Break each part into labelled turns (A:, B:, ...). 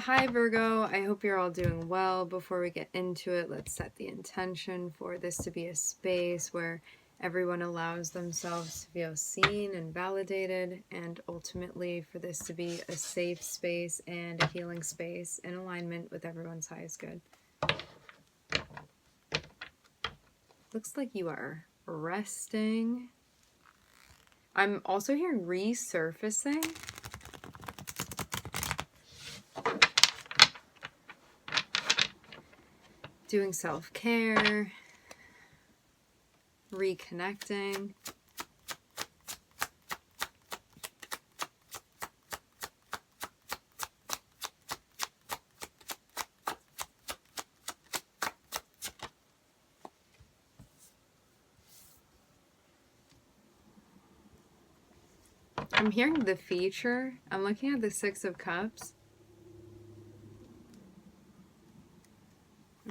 A: Hi Virgo, I hope you're all doing well. Before we get into it, let's set the intention for this to be a space where everyone allows themselves to feel seen and validated, and ultimately for this to be a safe space and a healing space in alignment with everyone's highest good. Looks like you are resting. I'm also hearing resurfacing. Doing self-care, reconnecting. I'm hearing the feature. I'm looking at the Six of Cups.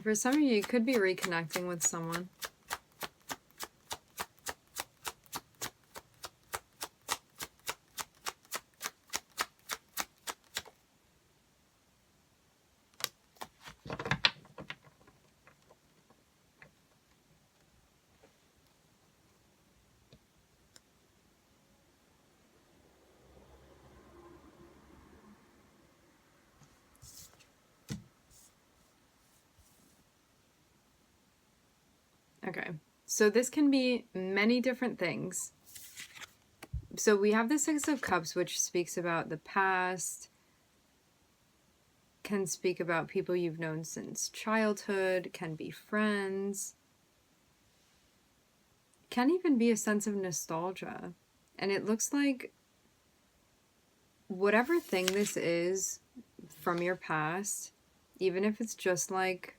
A: For some of you, you could be reconnecting with someone. Okay, so this can be many different things. So we have the Six of Cups, which speaks about the past, can speak about people you've known since childhood, can be friends, can even be a sense of nostalgia. And it looks like whatever thing this is from your past, even if it's just like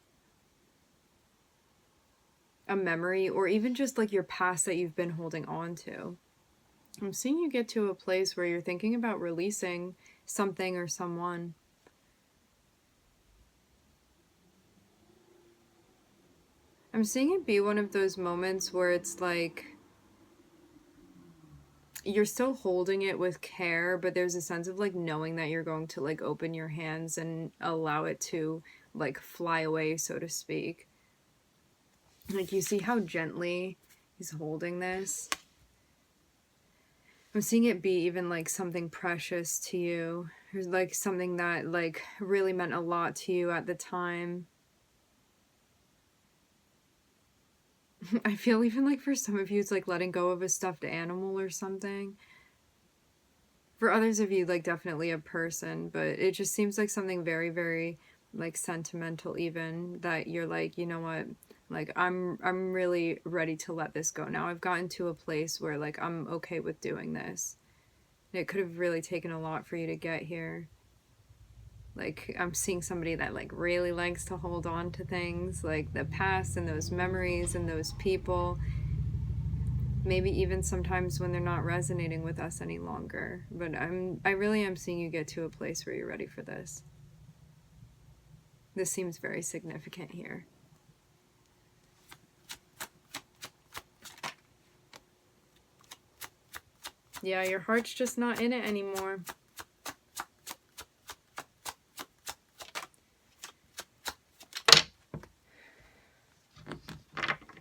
A: a memory or even just like your past that you've been holding on to, I'm seeing you get to a place where you're thinking about releasing something or someone. I'm seeing it be one of those moments where it's like you're still holding it with care, but there's a sense of like knowing that you're going to like open your hands and allow it to like fly away, so to speak. Like, you see how gently he's holding this? I'm seeing it be even like something precious to you. There's like something that like really meant a lot to you at the time. I feel even like for some of you, it's like letting go of a stuffed animal or something. For others of you, like definitely a person, but it just seems like something very, very like sentimental even, that you're like, you know what? Like I'm really ready to let this go now. I've gotten to a place where like I'm okay with doing this. It could have really taken a lot for you to get here. Like, I'm seeing somebody that like really likes to hold on to things, like the past and those memories and those people. Maybe even sometimes when they're not resonating with us any longer. But I really am seeing you get to a place where you're ready for this. This seems very significant here. Yeah, your heart's just not in it anymore.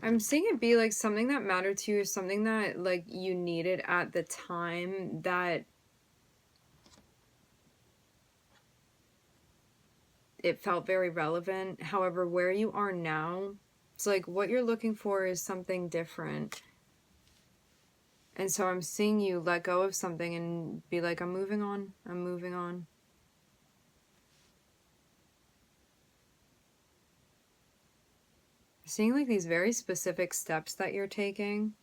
A: I'm seeing it be like something that mattered to you, something that like you needed at the time, that it felt very relevant. However, where you are now, it's like what you're looking for is something different. And so I'm seeing you let go of something and be like, I'm moving on. I'm moving on. Seeing like these very specific steps that you're taking.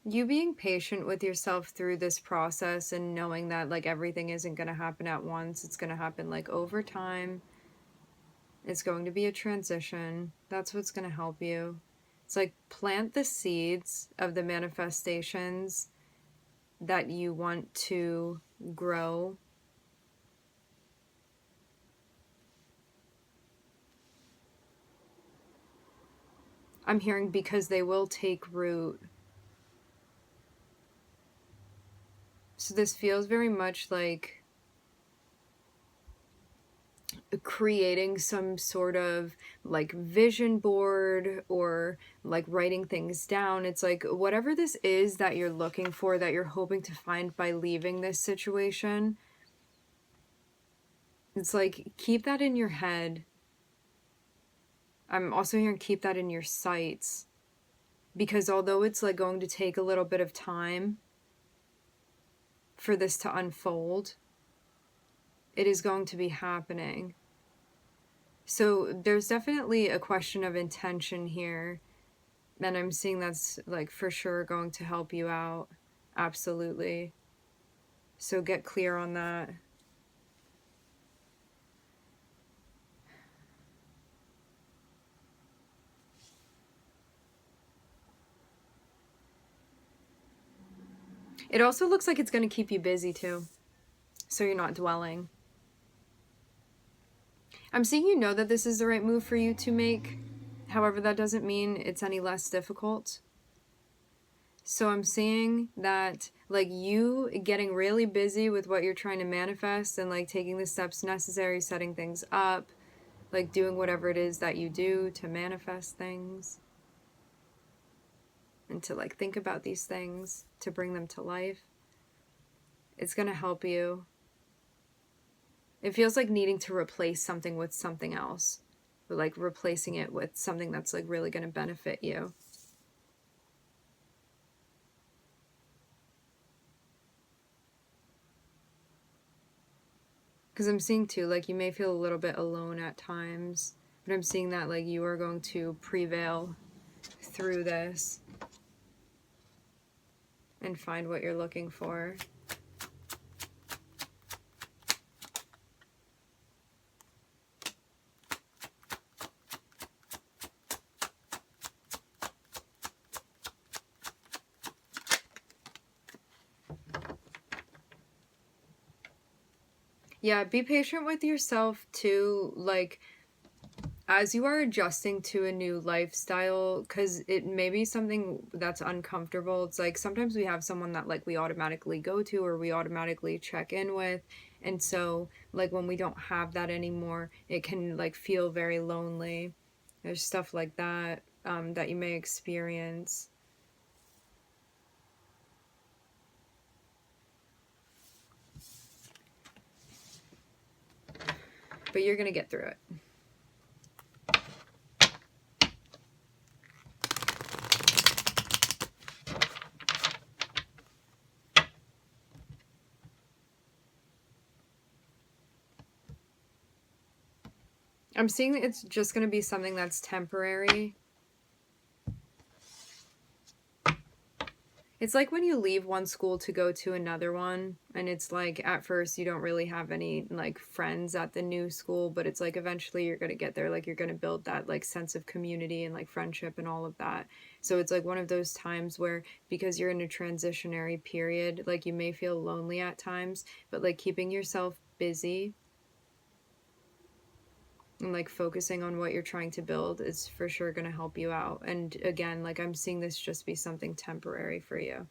A: You being patient with yourself through this process and knowing that like everything isn't going to happen at once. It's going to happen like over time. It's going to be a transition. That's what's going to help you. It's like plant the seeds of the manifestations that you want to grow. I'm hearing because they will take root. So this feels very much like creating some sort of like vision board or like writing things down. It's like whatever this is that you're looking for, that you're hoping to find by leaving this situation, it's like keep that in your head. I'm also hearing keep that in your sights, because although it's like going to take a little bit of time for this to unfold, it is going to be happening. So there's definitely a question of intention here, and I'm seeing that's like for sure going to help you out. Absolutely. So get clear on that. It also looks like it's going to keep you busy too, so you're not dwelling. I'm seeing you know that this is the right move for you to make. However, that doesn't mean it's any less difficult. So I'm seeing that like you getting really busy with what you're trying to manifest and like taking the steps necessary, setting things up, like doing whatever it is that you do to manifest things and to like think about these things, to bring them to life. It's going to help you. It feels like needing to replace something with something else, but like replacing it with something that's like really going to benefit you. Because I'm seeing too, like you may feel a little bit alone at times, but I'm seeing that like you are going to prevail through this and find what you're looking for. Yeah, be patient with yourself too, like as you are adjusting to a new lifestyle, because it may be something that's uncomfortable. It's like sometimes we have someone that like we automatically go to or we automatically check in with, and so like when we don't have that anymore, it can like feel very lonely. There's stuff like that that you may experience. But you're gonna get through it. I'm seeing that it's just going to be something that's temporary. It's like when you leave one school to go to another one, and it's like at first you don't really have any like friends at the new school, but it's like eventually you're going to get there, like you're going to build that like sense of community and like friendship and all of that. So it's like one of those times where because you're in a transitionary period, like you may feel lonely at times, but like keeping yourself busy and like focusing on what you're trying to build is for sure going to help you out. And again, like I'm seeing this just be something temporary for you.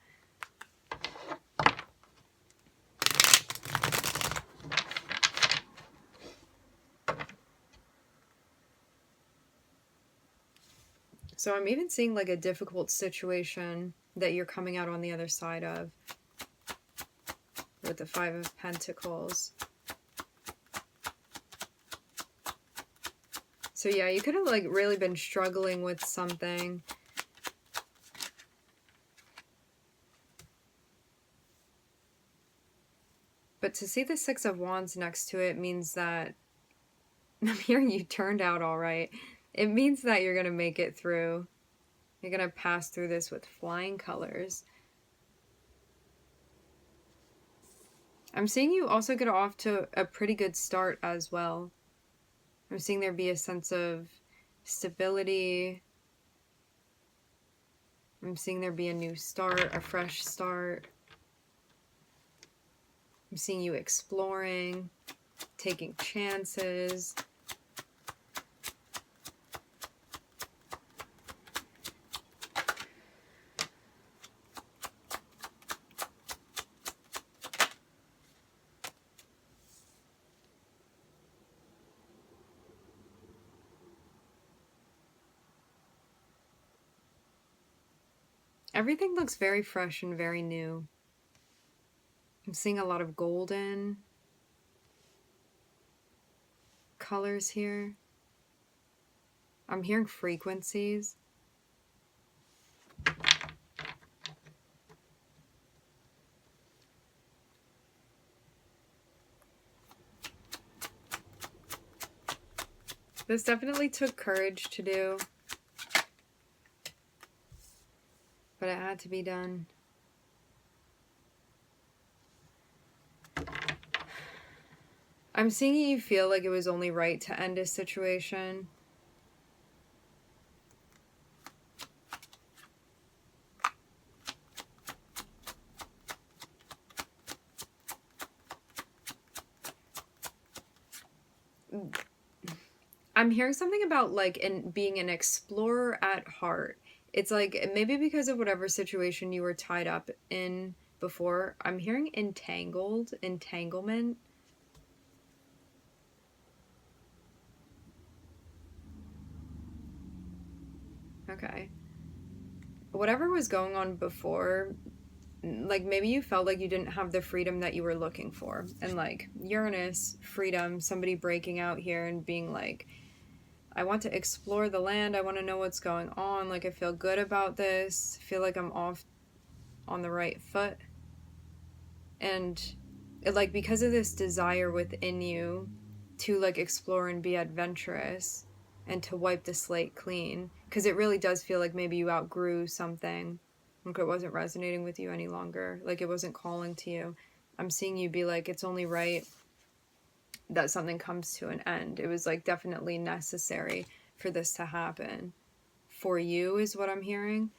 A: So I'm even seeing like a difficult situation that you're coming out on the other side of with the Five of Pentacles. So yeah, you could have like really been struggling with something. But to see the Six of Wands next to it means that I'm hearing you turned out all right. It means that you're going to make it through. You're going to pass through this with flying colors. I'm seeing you also get off to a pretty good start as well. I'm seeing there be a sense of stability. I'm seeing there be a new start, a fresh start. I'm seeing you exploring, taking chances. Everything looks very fresh and very new. I'm seeing a lot of golden colors here. I'm hearing frequencies. This definitely took courage to do, but it had to be done. I'm seeing you feel like it was only right to end a situation. I'm hearing something about like being an explorer at heart. It's like maybe because of whatever situation you were tied up in before. I'm hearing entanglement. Okay. Whatever was going on before, like maybe you felt like you didn't have the freedom that you were looking for. And like Uranus, freedom, somebody breaking out here and being like, I want to explore the land. I want to know what's going on. Like, I feel good about this. I feel like I'm off on the right foot. And like, because of this desire within you to like explore and be adventurous and to wipe the slate clean, because it really does feel like maybe you outgrew something. Like it wasn't resonating with you any longer. Like it wasn't calling to you. I'm seeing you be like, it's only right that something comes to an end. It was like definitely necessary for this to happen. For you is what I'm hearing.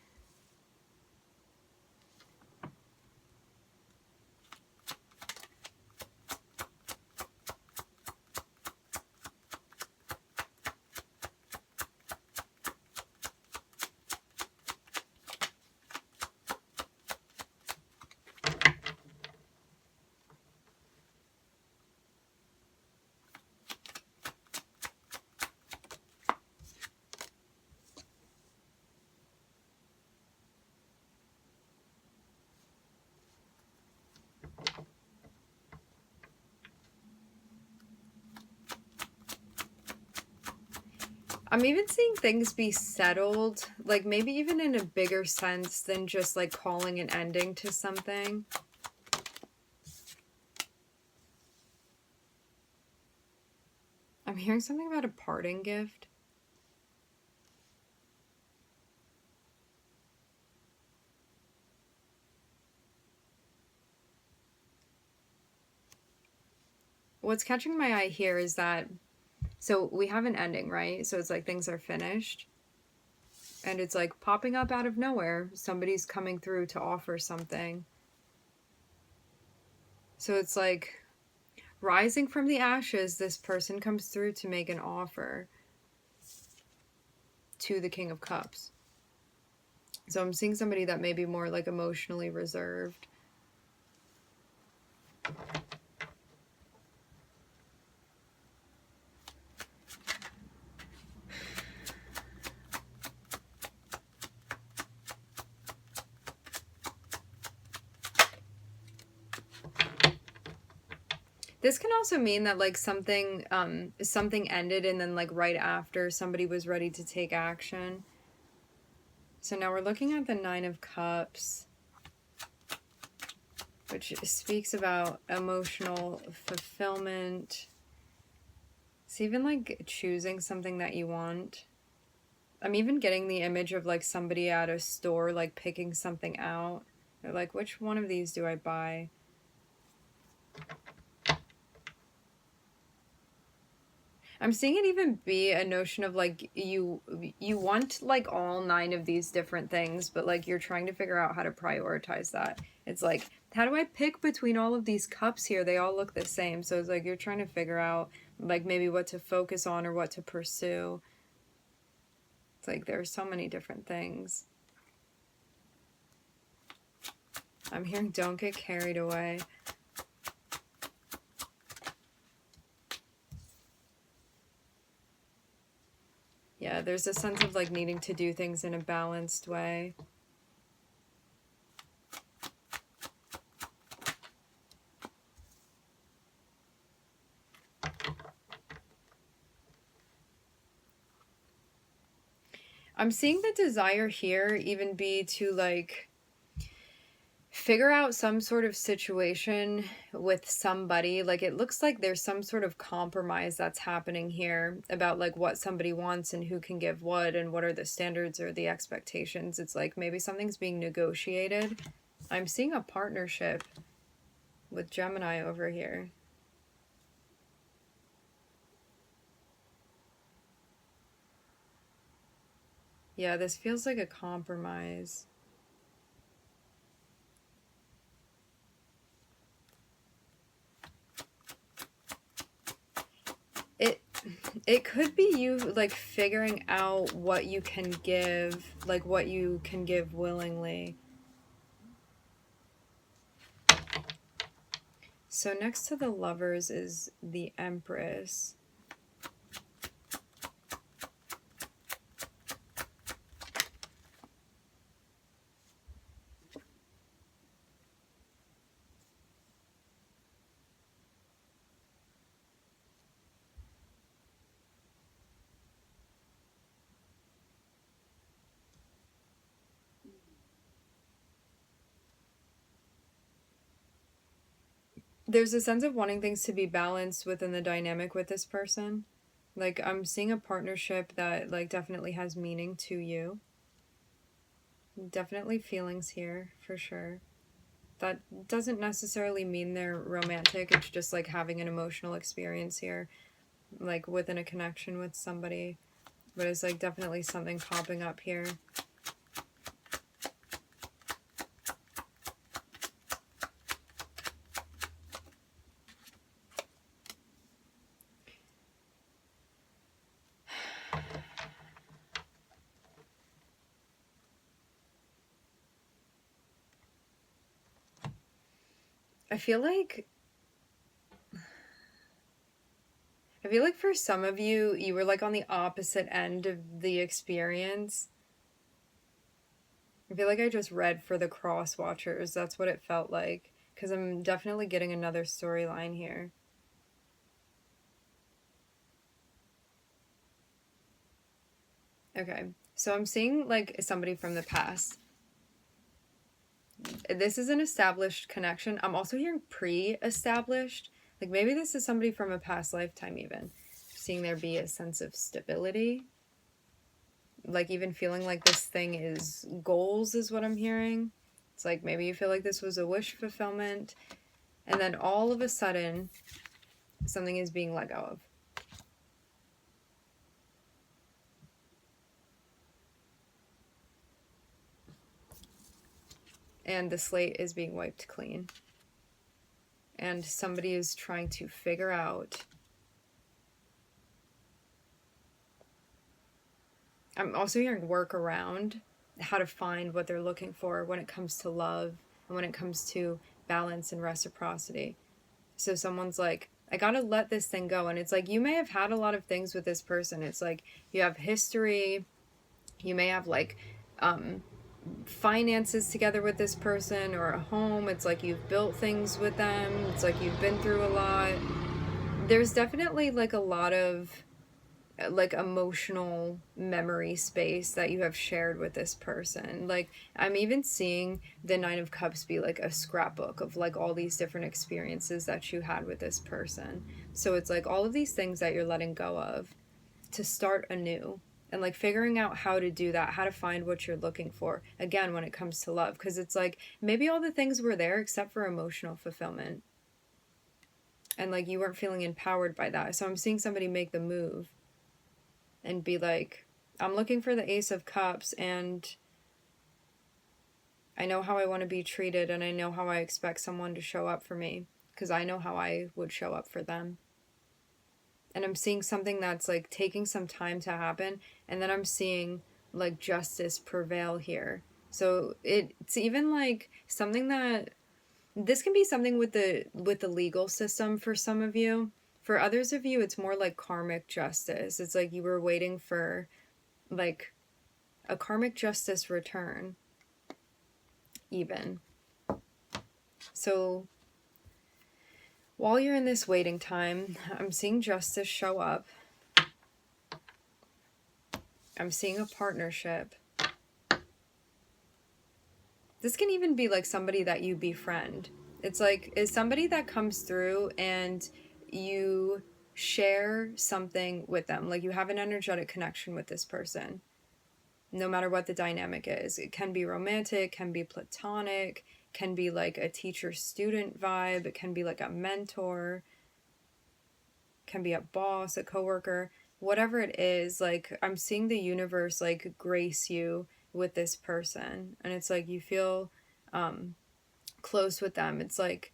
A: I'm even seeing things be settled, like maybe even in a bigger sense than just like calling an ending to something. I'm hearing something about a parting gift. What's catching my eye here is that, so we have an ending, right? So it's like things are finished. And it's like popping up out of nowhere. Somebody's coming through to offer something. So it's like rising from the ashes, this person comes through to make an offer to the King of Cups. So I'm seeing somebody that may be more like emotionally reserved. This can also mean that like something ended and then like right after somebody was ready to take action. So now we're looking at the Nine of Cups, which speaks about emotional fulfillment. It's even like choosing something that you want. I'm even getting the image of like somebody at a store like picking something out. They're like, which one of these do I buy? I'm seeing it even be a notion of like you want like all 9 of these different things, but like you're trying to figure out how to prioritize that. It's like, how do I pick between all of these cups here? They all look the same. So it's like you're trying to figure out like maybe what to focus on or what to pursue. It's like there's so many different things. I'm hearing don't get carried away. Yeah, there's a sense of like needing to do things in a balanced way. I'm seeing the desire here even be to like figure out some sort of situation with somebody. Like it looks like there's some sort of compromise that's happening here about like what somebody wants and who can give what and what are the standards or the expectations. It's like maybe something's being negotiated. I'm seeing a partnership with Gemini over here. Yeah, this feels like a compromise. It could be you like figuring out what you can give, like what you can give willingly. So next to the Lovers is the Empress. There's a sense of wanting things to be balanced within the dynamic with this person. Like I'm seeing a partnership that like definitely has meaning to you. Definitely feelings here for sure. That doesn't necessarily mean they're romantic. It's just like having an emotional experience here, like within a connection with somebody. But it's like definitely something popping up here. I feel like for some of you, you were like on the opposite end of the experience. I feel like I just read for the cross watchers. That's what it felt like. Because I'm definitely getting another storyline here. Okay, so I'm seeing like somebody from the past. This is an established connection. I'm also hearing pre-established. Like maybe this is somebody from a past lifetime even. Seeing there be a sense of stability. Like even feeling like this thing is goals is what I'm hearing. It's like maybe you feel like this was a wish fulfillment. And then all of a sudden, something is being let go of. And the slate is being wiped clean. And somebody is trying to figure out. I'm also hearing work around how to find what they're looking for when it comes to love and when it comes to balance and reciprocity. So someone's like, I gotta let this thing go. And it's like, you may have had a lot of things with this person. It's like, you have history. You may have like finances together with this person or a home. It's like you've built things with them. It's like you've been through a lot. There's definitely like a lot of like emotional memory space that you have shared with this person. Like I'm even seeing the Nine of Cups be like a scrapbook of like all these different experiences that you had with this person. So it's like all of these things that you're letting go of to start anew. And like figuring out how to do that, how to find what you're looking for again when it comes to love, because it's like maybe all the things were there except for emotional fulfillment, and like you weren't feeling empowered by that. So I'm seeing somebody make the move and be like, I'm looking for the Ace of Cups, and I know how I want to be treated, and I know how I expect someone to show up for me, because I know how I would show up for them. And I'm seeing something that's like taking some time to happen, and then I'm seeing like justice prevail here. So it's even like something that this can be something with the legal system for some of you. For others of you, it's more like karmic justice. It's like you were waiting for like a karmic justice return even. So while you're in this waiting time, I'm seeing justice show up. I'm seeing a partnership. This can even be like somebody that you befriend. It's like, is somebody that comes through and you share something with them. Like you have an energetic connection with this person, no matter what the dynamic is. It can be romantic, can be platonic, can be like a teacher-student vibe. It can be like a mentor, can be a boss, a coworker, whatever it is. Like I'm seeing the universe like grace you with this person, and it's like you feel close with them. It's like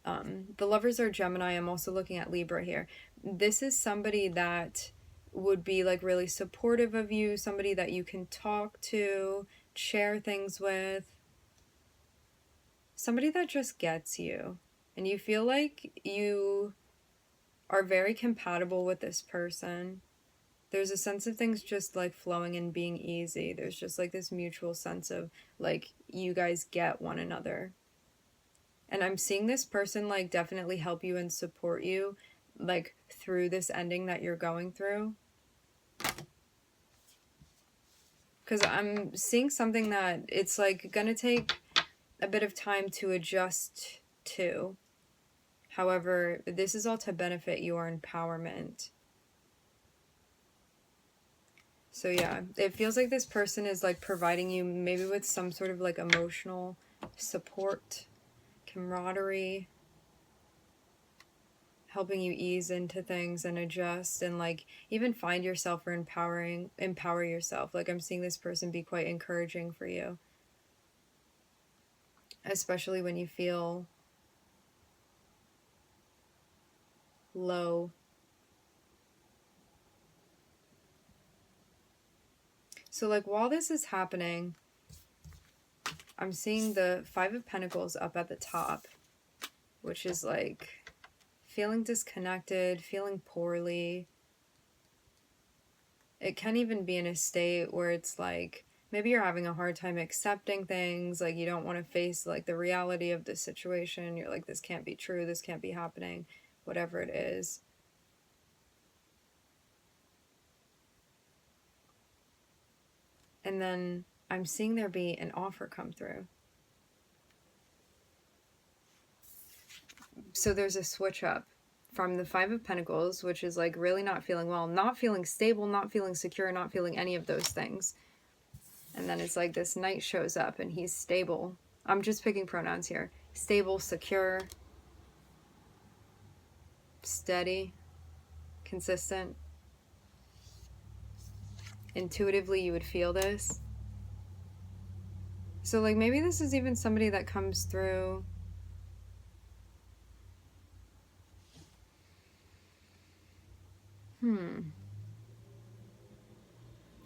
A: the lovers are Gemini. I'm also looking at Libra here. This is somebody that would be like really supportive of you, somebody that you can talk to, share things with, somebody that just gets you, and you feel like you are very compatible with this person. There's a sense of things just like flowing and being easy. There's just like this mutual sense of like you guys get one another. And I'm seeing this person like definitely help you and support you like through this ending that you're going through. Because I'm seeing something that it's like gonna take a bit of time to adjust to. However, this is all to benefit your empowerment. So yeah, it feels like this person is like providing you maybe with some sort of like emotional support, camaraderie, helping you ease into things and adjust and like even find yourself or empower yourself. Like I'm seeing this person be quite encouraging for you, especially when you feel low. So like while this is happening, I'm seeing the Five of Pentacles up at the top, which is like feeling disconnected, feeling poorly. It can even be in a state where it's like maybe you're having a hard time accepting things, like you don't want to face like the reality of the situation. You're like, this can't be true, this can't be happening, whatever it is. And then I'm seeing there be an offer come through. So there's a switch up from the Five of Pentacles, which is like really not feeling well, not feeling stable, not feeling secure, not feeling any of those things. And then it's like this Knight shows up and he's stable. I'm just picking pronouns here. Stable, secure, steady, consistent. Intuitively, you would feel this. So like maybe this is even somebody that comes through.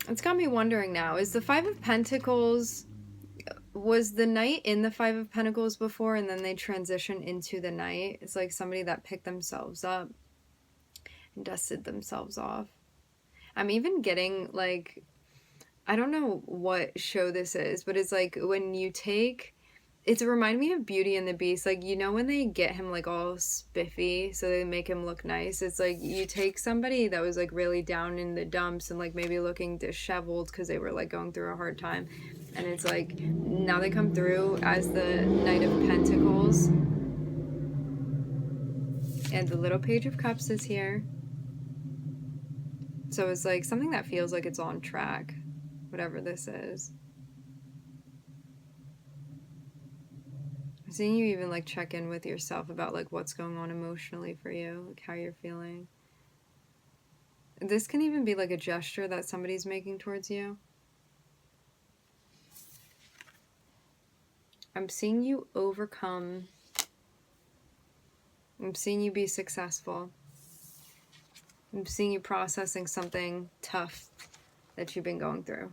A: It's got me wondering now, is the Five of Pentacles, was the Knight in the Five of Pentacles before and then they transition into the Knight? It's like somebody that picked themselves up and dusted themselves off. I'm even getting like, I don't know what show this is, but it's like when you take, it's remind me of Beauty and the Beast. Like, you know when they get him like all spiffy so they make him look nice? It's like you take somebody that was like really down in the dumps and like maybe looking disheveled because they were like going through a hard time, and it's like now they come through as the Knight of Pentacles, and the little Page of Cups is here. So it's like something that feels like it's on track, whatever this is. I'm seeing you even like check in with yourself about like what's going on emotionally for you, like how you're feeling. This can even be like a gesture that somebody's making towards you. I'm seeing you overcome. I'm seeing you be successful. I'm seeing you processing something tough that you've been going through.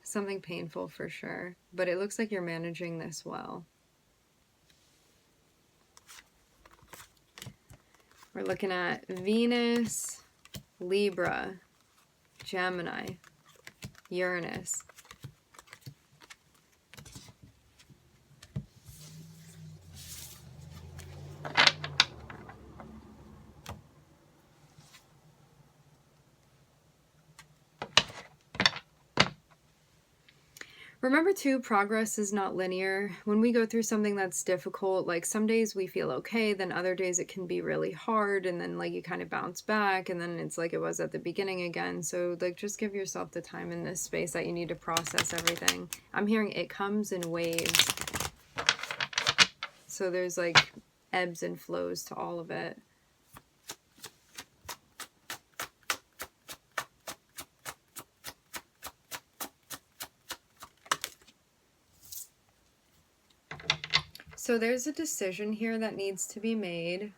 A: Something painful for sure, but it looks like you're managing this well. We're looking at Venus, Libra, Gemini, Uranus. Remember too, progress is not linear. When we go through something that's difficult, like some days we feel okay, then other days it can be really hard, and then like you kind of bounce back, and then it's like it was at the beginning again. So like just give yourself the time in this space that you need to process everything. I'm hearing it comes in waves. So there's like ebbs and flows to all of it. So there's a decision here that needs to be made.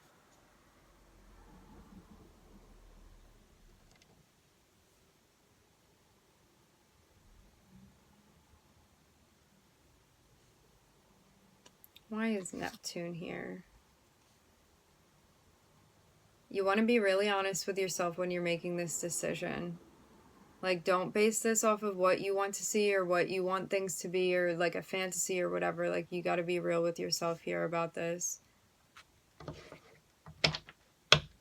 A: Why is Neptune here? You want to be really honest with yourself when you're making this decision. Like, don't base this off of what you want to see or what you want things to be or like a fantasy or whatever. Like, you got to be real with yourself here about this.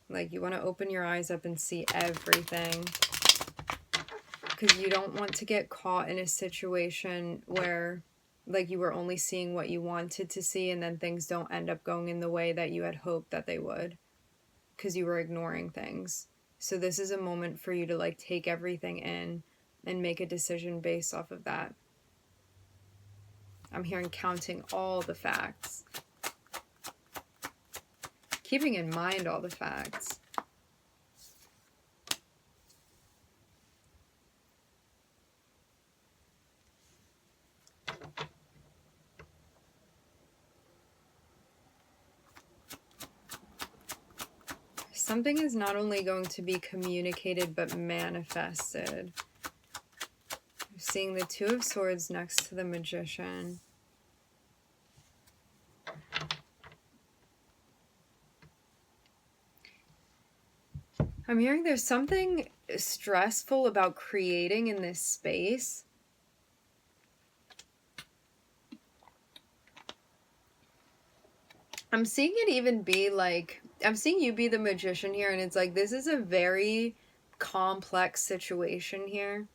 A: Like, you want to open your eyes up and see everything. Because you don't want to get caught in a situation where, like, you were only seeing what you wanted to see and then things don't end up going in the way that you had hoped that they would. Because you were ignoring things. So this is a moment for you to like take everything in and make a decision based off of that. I'm hearing counting all the facts. Keeping in mind all the facts. Something is not only going to be communicated, but manifested. I'm seeing the Two of Swords next to the Magician. I'm hearing there's something stressful about creating in this space. I'm seeing it even be like, I'm seeing you be the Magician here, and it's like, this is a very complex situation here.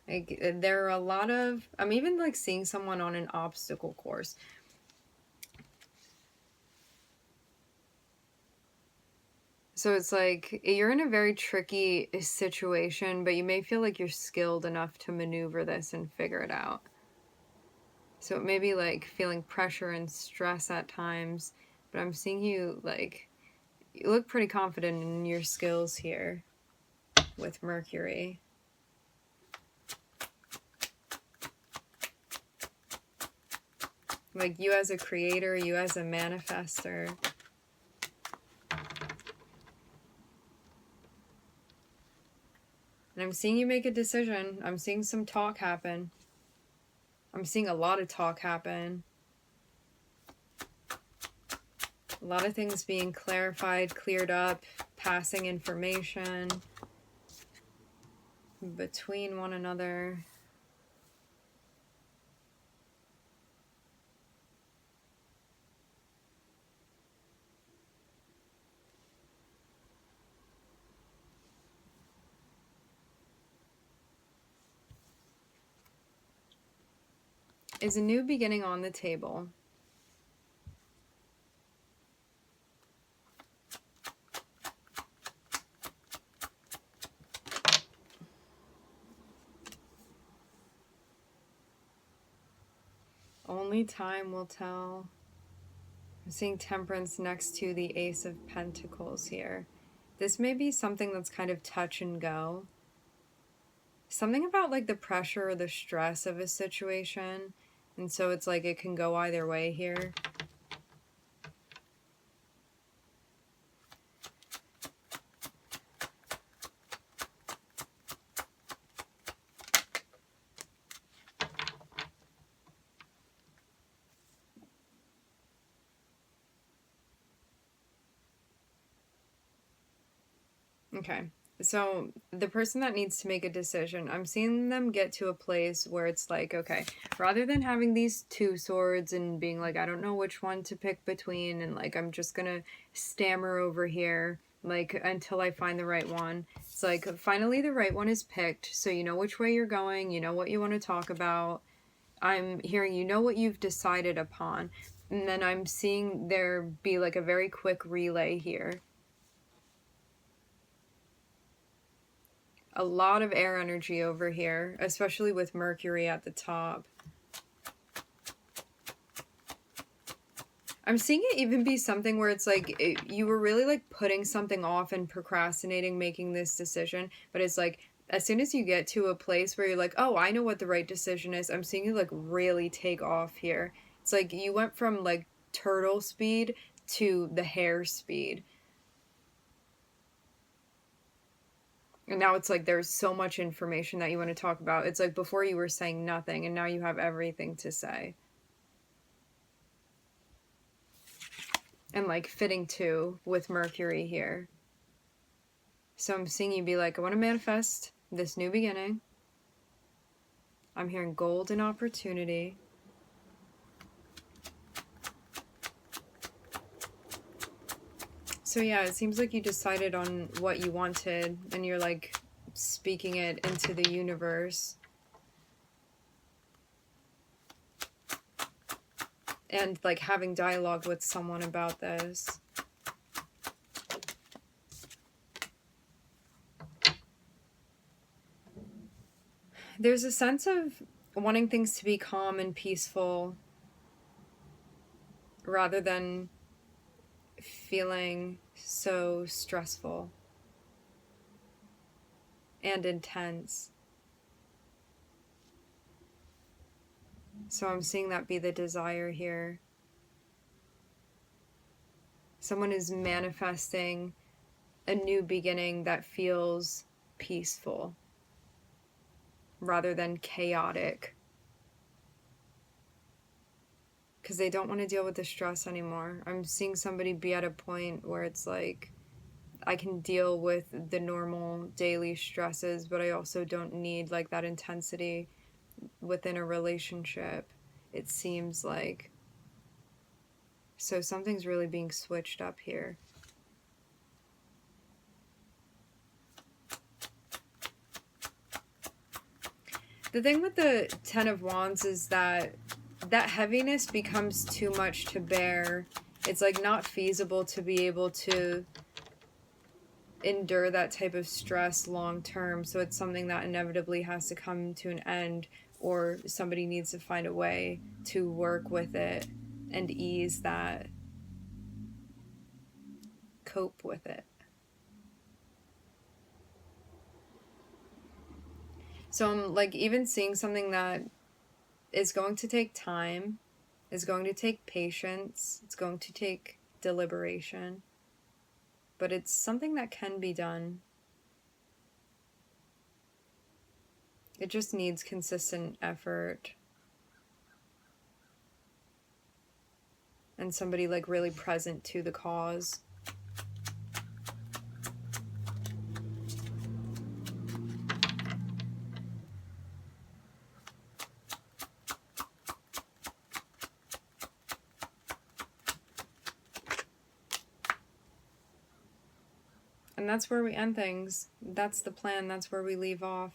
A: Like, there are a lot of, I'm even like seeing someone on an obstacle course. So it's like, you're in a very tricky situation, but you may feel like you're skilled enough to maneuver this and figure it out. So it may be like feeling pressure and stress at times, but I'm seeing you like, you look pretty confident in your skills here with Mercury. Like you as a creator, you as a manifester. And I'm seeing you make a decision. I'm seeing some talk happen. I'm seeing a lot of talk happen. A lot of things being clarified, cleared up, passing information between one another. Is a new beginning on the table? Only time will tell. I'm seeing Temperance next to the Ace of Pentacles here. This may be something that's kind of touch and go. Something about like the pressure or the stress of a situation. And so it's like it can go either way here. Okay, so the person that needs to make a decision, I'm seeing them get to a place where it's like, okay, rather than having these two swords and being like, I don't know which one to pick between, and like, I'm just gonna stammer over here, like, until I find the right one. It's like, finally the right one is picked, so you know which way you're going, you know what you want to talk about, I'm hearing you know what you've decided upon. And then I'm seeing there be like a very quick relay here. A lot of air energy over here, especially with Mercury at the top. I'm seeing it even be something where it's like you were really like putting something off and procrastinating making this decision, but it's like as soon as you get to a place where you're like, oh, I know what the right decision is, I'm seeing you like really take off here. It's like you went from like turtle speed to the hare speed. And now it's like there's so much information that you want to talk about. It's like before you were saying nothing and now you have everything to say. And like fitting too with Mercury here. So I'm seeing you be like, I want to manifest this new beginning. I'm hearing golden opportunity. So yeah, it seems like you decided on what you wanted and you're like speaking it into the universe. And like having dialogue with someone about this. There's a sense of wanting things to be calm and peaceful rather than feeling so stressful and intense. So I'm seeing that be the desire here. Someone is manifesting a new beginning that feels peaceful rather than chaotic. Because they don't want to deal with the stress anymore. I'm seeing somebody be at a point where it's like, I can deal with the normal daily stresses, but I also don't need like that intensity within a relationship, it seems like. So something's really being switched up here. The thing with the Ten of Wands is that heaviness becomes too much to bear. It's like not feasible to be able to endure that type of stress long term. So it's something that inevitably has to come to an end, or somebody needs to find a way to work with it and ease that, cope with it. So I'm like even seeing something that is going to take time, is going to take patience, it's going to take deliberation, but it's something that can be done. It just needs consistent effort and somebody like really present to the cause. And that's where we end things. That's the plan. That's where we leave off.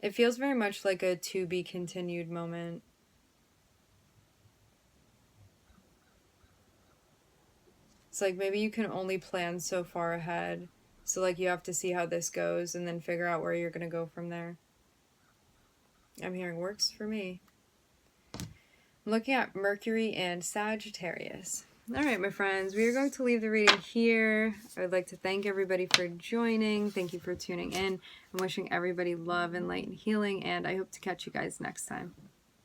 A: It feels very much like a to be continued moment. It's like maybe you can only plan so far ahead. So like you have to see how this goes and then figure out where you're going to go from there. I'm hearing works for me. I'm looking at Mercury and Sagittarius. All right, my friends, we are going to leave the reading here. I would like to thank everybody for joining. Thank you for tuning in. I'm wishing everybody love and light and healing, and I hope to catch you guys next time.